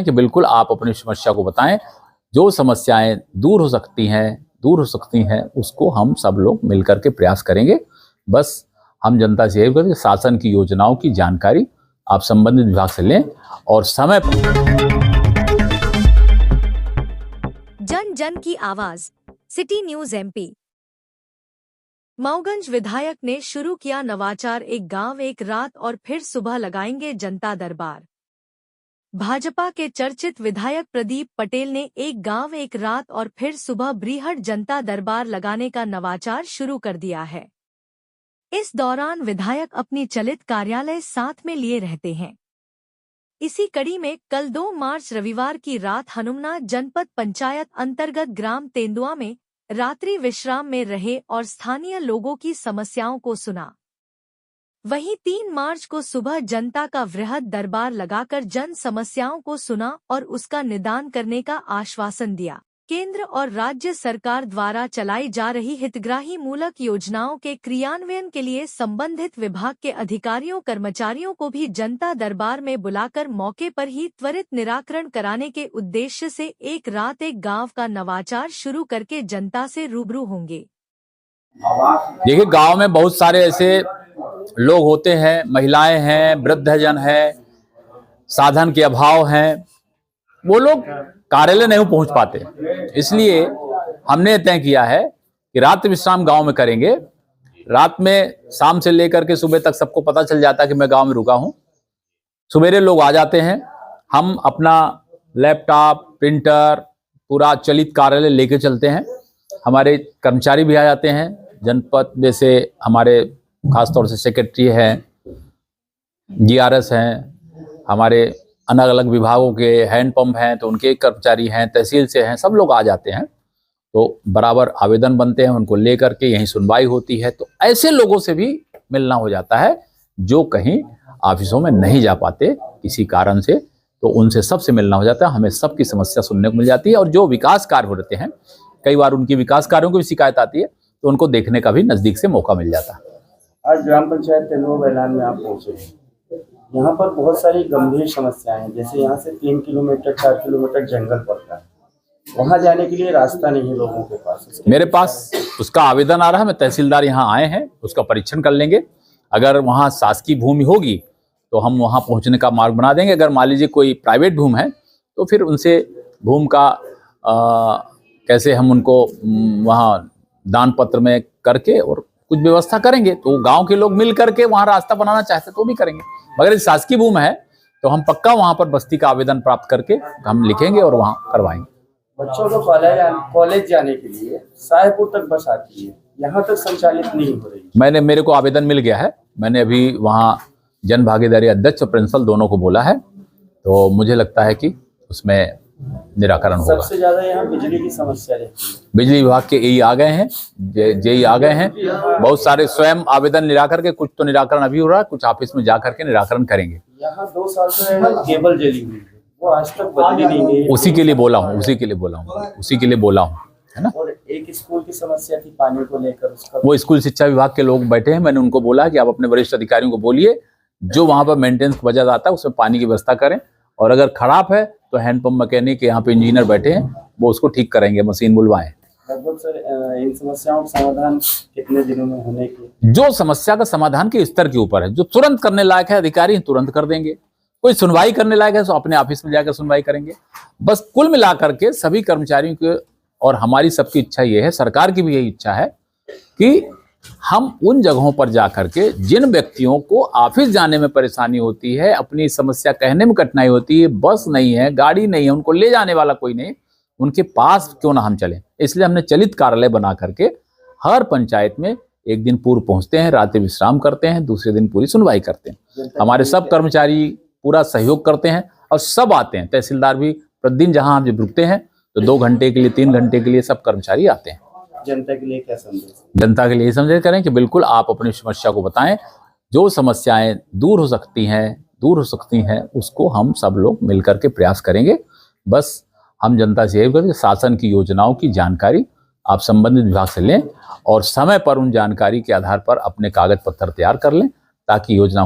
कि बिल्कुल आप अपनी समस्या को बताएं। जो समस्याएं दूर हो सकती हैं उसको हम सब लोग मिलकर के प्रयास करेंगे। बस हम जनता से यही करेंगे, शासन की योजनाओं की जानकारी आप संबंधित विभाग से लें और समय पर। जन जन की आवाज, सिटी न्यूज MP। मऊगंज विधायक ने शुरू किया नवाचार, एक गांव एक रात और फिर सुबह लगाएंगे जनता दरबार। भाजपा के चर्चित विधायक प्रदीप पटेल ने एक गांव एक रात और फिर सुबह बृहद जनता दरबार लगाने का नवाचार शुरू कर दिया है। इस दौरान विधायक अपनी चलित कार्यालय साथ में लिए रहते हैं। इसी कड़ी में कल 2 मार्च रविवार की रात हनुमना जनपद पंचायत अंतर्गत ग्राम तेंदुआ में रात्रि विश्राम में रहे और स्थानीय लोगों की समस्याओं को सुना। वहीं 3 मार्च को सुबह जनता का वृहद दरबार लगाकर जन समस्याओं को सुना और उसका निदान करने का आश्वासन दिया। केंद्र और राज्य सरकार द्वारा चलाई जा रही हितग्राही मूलक योजनाओं के क्रियान्वयन के लिए संबंधित विभाग के अधिकारियों कर्मचारियों को भी जनता दरबार में बुलाकर मौके पर ही त्वरित निराकरण कराने के उद्देश्य से एक रात एक गांव का नवाचार शुरू करके जनता से रूबरू होंगे। देखिए, गांव में बहुत सारे ऐसे लोग होते हैं, महिलाएं हैं, वृद्धजन हैं, साधन के अभाव हैं, वो लोग कार्यालय नहीं पहुंच पाते। इसलिए हमने तय किया है कि रात्रि विश्राम गांव में करेंगे। रात में शाम से लेकर के सुबह तक सबको पता चल जाता है कि मैं गांव में रुका हूं। सवेरे लोग आ जाते हैं, हम अपना लैपटॉप, प्रिंटर, पूरा चलित कार्यालय लेके चलते हैं। हमारे कर्मचारी भी आ जाते हैं जनपद में से, हमारे खासतौर से सेक्रेटरी हैं, GRS हैं, हमारे अलग अलग विभागों के हैंडपंप हैं तो उनके कर्मचारी हैं, तहसील से हैं, सब लोग आ जाते हैं। तो बराबर आवेदन बनते हैं, उनको लेकर के यहीं सुनवाई होती है। तो ऐसे लोगों से भी मिलना हो जाता है जो कहीं ऑफिसों में नहीं जा पाते किसी कारण से, तो उनसे सबसे मिलना हो जाता है। हमें सबकी समस्या सुनने को मिल जाती है और जो विकास कार्य हो रहते हैं, कई बार उनकी विकास कार्यों की भी शिकायत आती है तो उनको देखने का भी नजदीक से मौका मिल जाता है। आज ग्राम पंचायत तेंदुआ बैलान में आप पहुंचे हैं। यहाँ पर बहुत सारी गंभीर समस्याएं हैं, जैसे यहाँ से 3 किलोमीटर 4 किलोमीटर जंगल पड़ता है, वहाँ जाने के लिए रास्ता नहीं है लोगों के पास। मेरे पास उसका आवेदन आ रहा है, मैं तहसीलदार यहाँ आए हैं, उसका परीक्षण कर लेंगे। अगर वहाँ शासकीय भूमि होगी तो हम वहाँ पहुँचने का मार्ग बना देंगे। अगर मान लीजिए कोई प्राइवेट भूमि है तो फिर उनसे भूमि का कैसे हम उनको वहाँ दान पत्र में करके और कुछ व्यवस्था करेंगे। तो गांव के लोग मिल करके वहां रास्ता बनाना चाहते तो भी करेंगे। मगर यदि शासकीय भूमि है तो हम पक्का वहां पर बस्ती का आवेदन प्राप्त करके हम लिखेंगे और वहां करवाएंगे। बच्चों को कॉलेज जाने के लिए साहेबपुर तक बस आती है, यहाँ तक संचालित नहीं हो रही। मेरे को आवेदन मिल गया है। मैंने अभी वहाँ जन भागीदारी अध्यक्ष और प्रिंसिपल दोनों को बोला है, तो मुझे लगता है कि उसमें निराकरण होगा। सबसे ज्यादा यहाँ बिजली की समस्या रहती है। बिजली विभाग के EE आ गए हैं, JE आ गए हैं, बहुत सारे स्वयं आवेदन निराकर के, कुछ तो निराकरण अभी हो रहा है, कुछ ऑफिस में जा करके निराकरण करेंगे। यहाँ 2 साल से केबल जली हुई है, वो आज तक बदली नहीं गई। उसी के लिए बोला हूँ, है ना। और एक स्कूल की समस्या थी पानी को लेकर, उसका वो स्कूल शिक्षा विभाग के लोग बैठे हैं, मैंने उनको बोला कि आप अपने वरिष्ठ अधिकारियों को बोलिए जो वहां पर मेंटेनेंस बजट आता है उसमें पानी की व्यवस्था करें, और अगर खराब है तो हैंडपंप मैकेनिक यहाँ पे इंजीनियर बैठे हैं, वो उसको ठीक करेंगे, मशीन बुलवाएं। लगभग सर इन समस्याओं का समाधान कितने दिनों में होने की? जो समस्या का समाधान के स्तर के ऊपर है, जो तुरंत करने लायक है अधिकारी तुरंत कर देंगे, कोई सुनवाई करने लायक है तो अपने ऑफिस में जाकर सुनवाई करेंगे। बस कुल मिलाकर के सभी कर्मचारियों के और हमारी सबकी इच्छा ये है, सरकार की भी यही इच्छा है कि हम उन जगहों पर जाकर के जिन व्यक्तियों को ऑफिस जाने में परेशानी होती है, अपनी समस्या कहने में कठिनाई होती है, बस नहीं है, गाड़ी नहीं है, उनको ले जाने वाला कोई नहीं, उनके पास क्यों ना हम चलें। इसलिए हमने चलित कार्यालय बना करके हर पंचायत में एक दिन पूर्व पहुंचते हैं, रात्रि विश्राम करते हैं, दूसरे दिन पूरी सुनवाई करते हैं। हमारे सब कर्मचारी पूरा सहयोग करते हैं और सब आते हैं। तहसीलदार भी प्रतिदिन जहां हम जब रुकते हैं तो 2 घंटे के लिए, 3 घंटे के लिए सब कर्मचारी आते हैं। जनता के लिए क्या संदेश? जनता के लिए संदेश करें कि बिल्कुल आप अपनी समस्या को बताएं। जो समस्याएं दूर हो सकती हैं उसको हम सब लोग मिलकर के प्रयास करेंगे। बस हम जनता से यही करेंगे, शासन की योजनाओं की जानकारी आप संबंधित विभाग से लें और समय पर उन जानकारी के आधार पर अपने कागज पत्र तैयार कर लें ताकि योजनाओं का